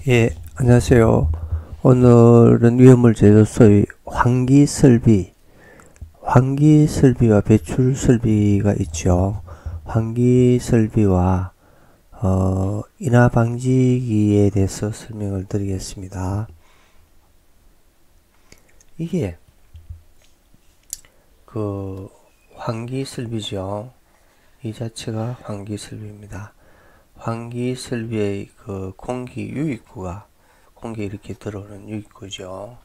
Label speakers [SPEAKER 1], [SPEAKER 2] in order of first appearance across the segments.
[SPEAKER 1] 예, 안녕하세요. 오늘은 위험물 제조소의 환기설비와 배출설비가 있죠. 환기설비와 인하방지기에 대해서 설명을 드리겠습니다. 이게 그 환기설비죠. 이 자체가 환기설비입니다. 환기설비의 그 공기 유입구가 공기 이렇게 들어오는 유입구죠.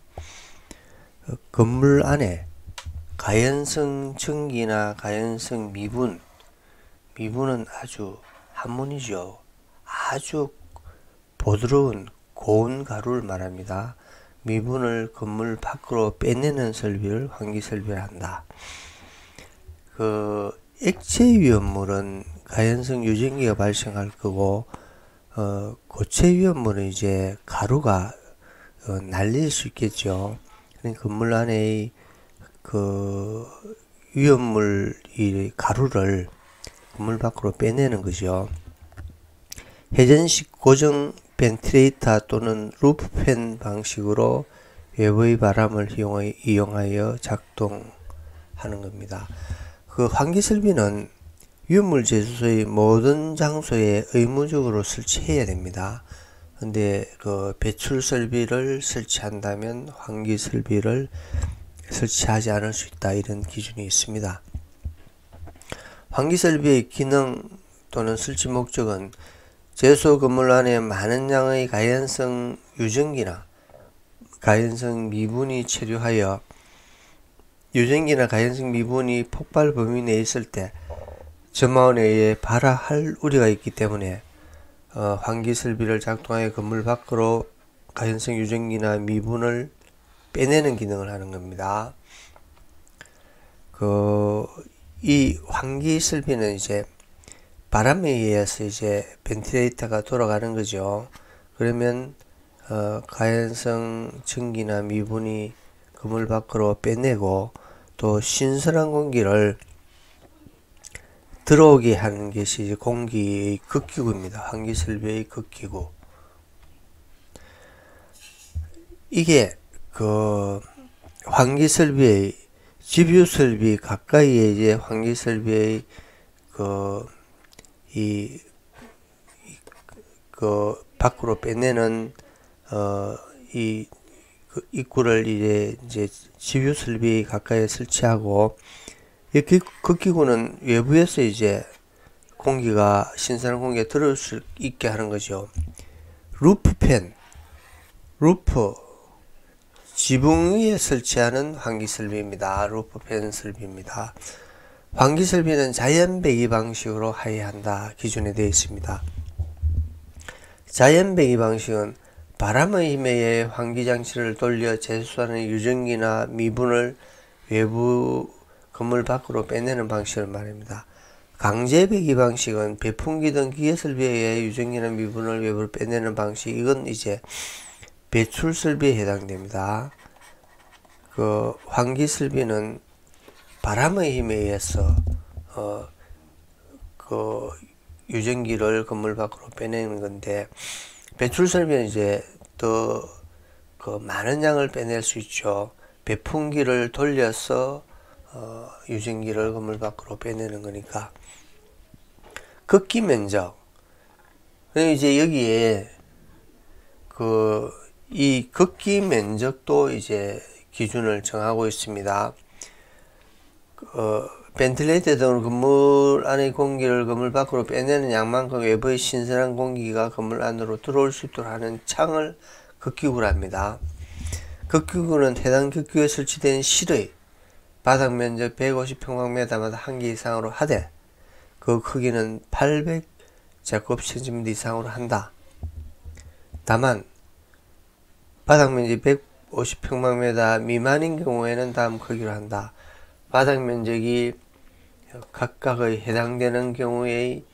[SPEAKER 1] 건물 안에 가연성 전기나 가연성 미분은 아주 한문이죠. 아주 부드러운 고운 가루를 말합니다. 미분을 건물 밖으로 빼내는 설비를 환기설비를 한다. 그 액체 위험물은 가연성 유전기가 발생할 거고, 고체 위험물은 이제 가루가 날릴 수 있겠죠. 그러니까 건물 안에 그 위험물 이 가루를 건물 밖으로 빼내는 거죠. 회전식 고정 벤틸레이터 또는 루프팬 방식으로 외부의 바람을 이용하여 작동하는 겁니다. 그 환기설비는 위험물 제조소의 모든 장소에 의무적으로 설치해야 됩니다. 근데 그 배출 설비를 설치한다면 환기 설비를 설치하지 않을 수 있다, 이런 기준이 있습니다. 환기 설비의 기능 또는 설치 목적은 제조소 건물 안에 많은 양의 가연성 유전기나 가연성 미분이 체류하여 유전기나 가연성 미분이 폭발 범위 내에 있을 때 점화원에 의해 발화할 우려가 있기 때문에 환기 설비를 작동하여 건물 밖으로 가연성 유전기나 미분을 빼내는 기능을 하는 겁니다. 이 환기 설비는 이제 바람에 의해서 이제 벤틸레이터가 돌아가는 거죠. 그러면 가연성 전기나 미분이 건물 밖으로 빼내고 또 신선한 공기를 들어오게 하는 것이 공기의 극기구입니다. 환기설비의 극기구. 이게 그 환기설비의 집유설비 가까이에 이제 환기설비의 그 밖으로 빼내는 이 입구를 이제 집유설비 가까이에 설치하고, 이 극기구는 외부에서 이제 공기가 신선한 공기가 들어올 수 있게 하는 거죠. 루프 지붕 위에 설치하는 환기설비입니다. 루프팬 설비입니다. 환기설비는 자연배기 방식으로 하여야 한다 기준에 되어 있습니다. 자연배기 방식은 바람의 힘에 의해 환기장치를 돌려 제수하는 유전기나 미분을 외부 건물 밖으로 빼내는 방식을 말합니다. 강제배기 방식은 배풍기 등 기계설비에 의해 유전기나 미분을 외부로 빼내는 방식, 이건 이제 배출설비에 해당됩니다. 그 환기설비는 바람의 힘에 의해서 그 유전기를 건물 밖으로 빼내는 건데, 배출설비는 이제 더 그 많은 양을 빼낼 수 있죠. 배풍기를 돌려서 유전기를 건물 밖으로 빼내는 거니까. 극기 면적. 이제 여기에 이 극기 면적도 이제 기준을 정하고 있습니다. 벤틸레이터 등으로 건물 안의 공기를 건물 밖으로 빼내는 양만큼 외부의 신선한 공기가 건물 안으로 들어올 수 있도록 하는 창을 극기구라 합니다. 극기구는 해당 극기구에 설치된 실의 바닥 면적 150평방미터마다 한 개 이상으로 하되 그 크기는 800제곱센티미터 이상으로 한다. 다만 바닥 면적이 150평방미터 미만인 경우에는 다음 크기로 한다. 바닥 면적이 각각의 해당되는 경우의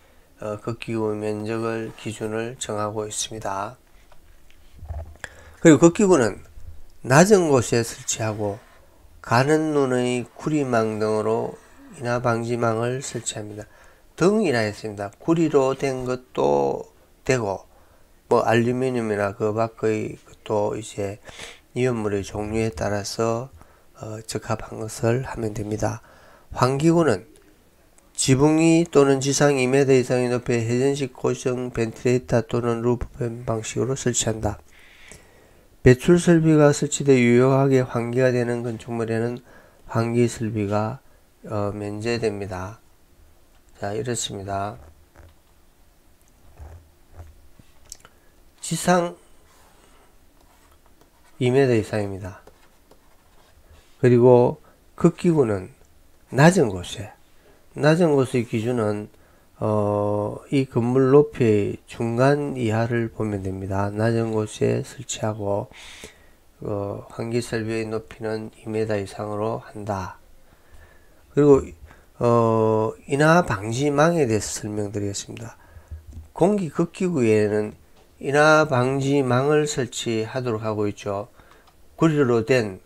[SPEAKER 1] 극기구 면적을 기준을 정하고 있습니다. 그리고 극기구는 낮은 곳에 설치하고 가는 눈의 구리망 등으로 인하방지망을 설치합니다. 등이라 했습니다. 구리로 된 것도 되고 뭐 알루미늄이나 그 밖의 또 이제 이온물의 종류에 따라서 적합한 것을 하면 됩니다. 환기구는 지붕 또는 지상 2m 이상의 높이의 회전식 고정 벤틸레이터 또는 루프팬 방식으로 설치한다. 배출 설비가 설치되어 유효하게 환기가 되는 건축물에는 환기 설비가 면제됩니다. 자, 이렇습니다. 지상 2m 이상입니다. 그리고 극기구는 낮은 곳의 기준은 이 건물 높이의 중간 이하를 보면 됩니다. 낮은 곳에 설치하고 환기 설비의 높이는 2m 이상으로 한다. 그리고 인하 방지망에 대해서 설명드리겠습니다. 공기 극기구에는 인하 방지망을 설치하도록 하고 있죠. 구리로 된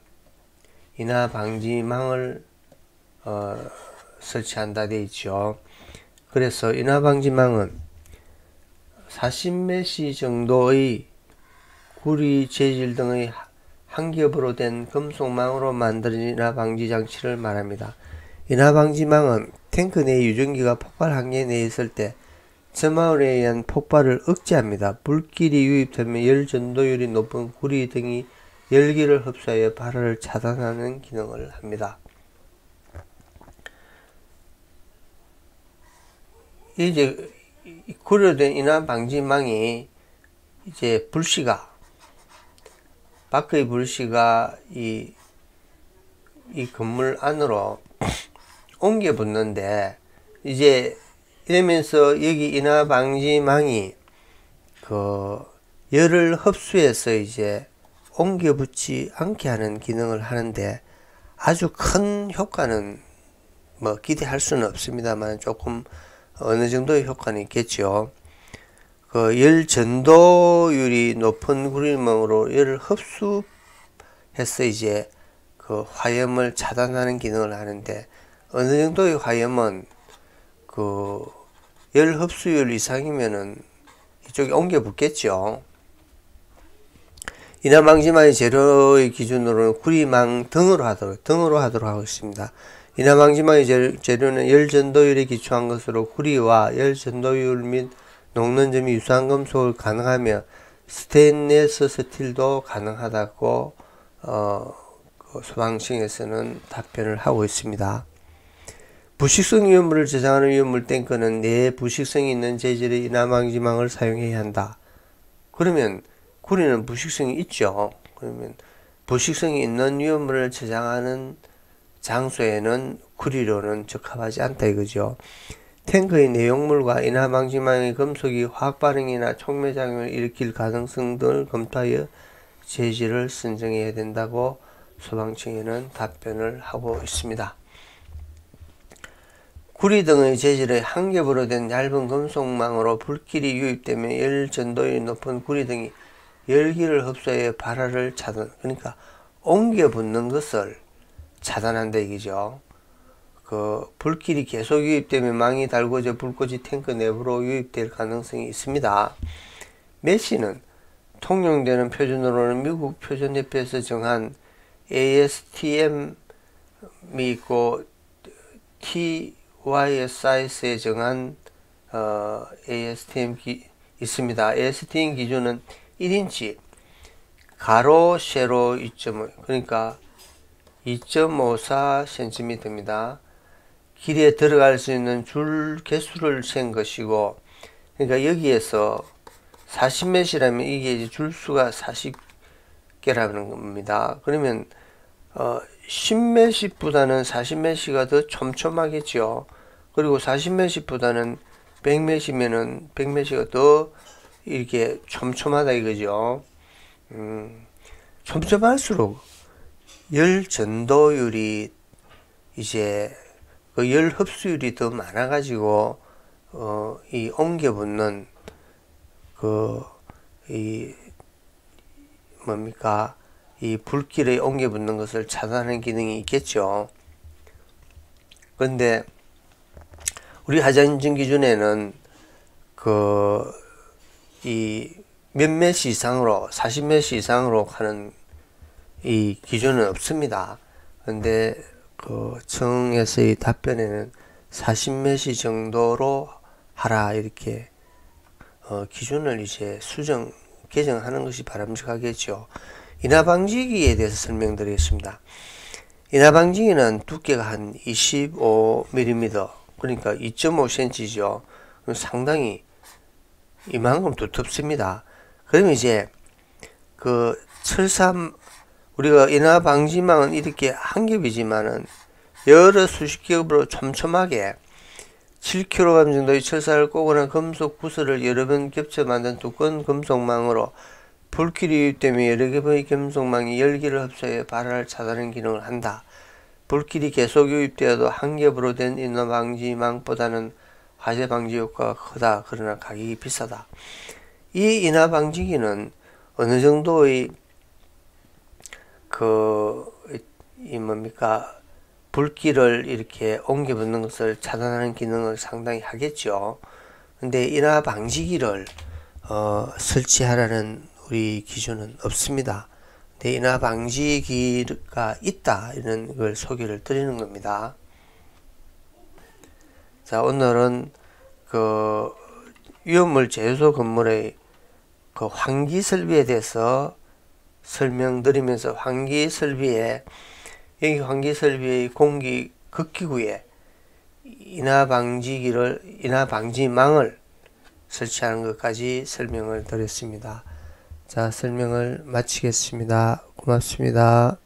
[SPEAKER 1] 인하 방지망을 설치한다 되어 있죠. 그래서 인하 방지망은 40메시 정도의 구리 재질 등의 한 겹으로 된 금속망으로 만든 인하 방지 장치를 말합니다. 인하 방지망은 탱크 내 유전기가 폭발 한계 내에 있을 때 점화율에 의한 폭발을 억제합니다. 불길이 유입되면 열 전도율이 높은 구리 등이 열기를 흡수하여 발화를 차단하는 기능을 합니다. 이제 구리로 된 인하 방지망이 이제 밖의 불씨가 이 건물 안으로 옮겨 붙는데, 이제 이러면서 여기 인하 방지망이 그 열을 흡수해서 이제 옮겨 붙지 않게 하는 기능을 하는데, 아주 큰 효과는 뭐 기대할 수는 없습니다만 조금 어느 정도의 효과는 있겠죠. 그 열 전도율이 높은 구리망으로 열을 흡수해서 이제 그 화염을 차단하는 기능을 하는데, 어느 정도의 화염은 그 열 흡수율 이상이면은 이쪽에 옮겨 붙겠죠. 인하 방지망의 재료의 기준으로는 구리망 등으로 하도록 하고 있습니다. 인하 방지망의 재료는 열 전도율에 기초한 것으로 구리와 열 전도율 및 녹는 점이 유사한 금속을 가능하며 스테인리스 스틸도 가능하다고 그 소방청에서는 답변을 하고 있습니다. 부식성 위험물을 저장하는 위험물 탱크는 내 부식성이 있는 재질의 인하 방지망을 사용해야 한다. 그러면 구리는 부식성이 있죠. 그러면 부식성이 있는 위험물을 저장하는 장소에는 구리로는 적합하지 않다 이거죠. 탱크의 내용물과 인하 방지망의 금속이 화학 반응이나 촉매 작용을 일으킬 가능성 등을 검토하여 재질을 선정해야 된다고 소방청에는 답변을 하고 있습니다. 구리 등의 재질의 한 겹으로 된 얇은 금속망으로 불길이 유입되면 열 전도율이 높은 구리 등이 열기를 흡수해 발화를 차단, 그러니까 옮겨 붙는 것을 차단한다 얘기죠. 그 불길이 계속 유입되면 망이 달궈져 불꽃이 탱크 내부로 유입될 가능성이 있습니다. 메시는 통용되는 표준으로는 미국 표준협회에서 정한 ASTM이 있고 TYSIS에 정한 ASTM 있습니다. ASTM 기준은 1인치 가로 세로 2.5, 그러니까 2.54cm입니다. 길에 들어갈 수 있는 줄 개수를 센 것이고, 그러니까 여기에서 40m이라면 이게 이제 줄수가 40개라는 겁니다. 그러면 10m보다는 40m가 더 촘촘하겠죠. 그리고 40m보다는 100m면은 100m가 더 이렇게 촘촘하다 이거죠. 촘촘할수록 열 전도율이 이제 그 열 흡수율이 더 많아 가지고 이 옮겨 붙는 이 뭡니까, 이 불길에 옮겨 붙는 것을 차단하는 기능이 있겠죠. 그런데 우리 하자인증 기준에는 이 몇몇 이상으로 40몇 이상으로 하는 이 기준은 없습니다. 근데 그 청에서의 답변에는 40몇 정도로 하라 이렇게 기준을 이제 개정하는 것이 바람직하겠죠. 인하방지기에 대해서 설명드리겠습니다. 인하방지기는 두께가 한 25mm, 그러니까 2.5cm죠. 상당히 이만큼 두텁습니다. 그러면 이제 그 우리가 인하방지망은 이렇게 한 겹이지만은 여러 수십 겹으로 촘촘하게 7kg 정도의 철사를 꼬거나 금속 구슬을 여러 번 겹쳐 만든 두꺼운 금속망으로 불길이 유입되며 여러 겹의 금속망이 열기를 흡수해 발화를 차단하는 기능을 한다. 불길이 계속 유입되어도 한 겹으로 된 인하방지망보다는 화재 방지 효과가 크다. 그러나 가격이 비싸다. 이 인하방지기는 어느 정도의 불길을 이렇게 옮겨 붙는 것을 차단하는 기능을 상당히 하겠죠. 근데 인하방지기를 설치하라는 우리 기준은 없습니다. 근데 인하방지기가 있다 이런 걸 소개를 드리는 겁니다. 자, 오늘은 그 위험물 제소 건물의 그 환기 설비에 대해서 설명드리면서 환기 설비의 공기 극기구에 인하방지망을 설치하는 것까지 설명을 드렸습니다. 자, 설명을 마치겠습니다. 고맙습니다.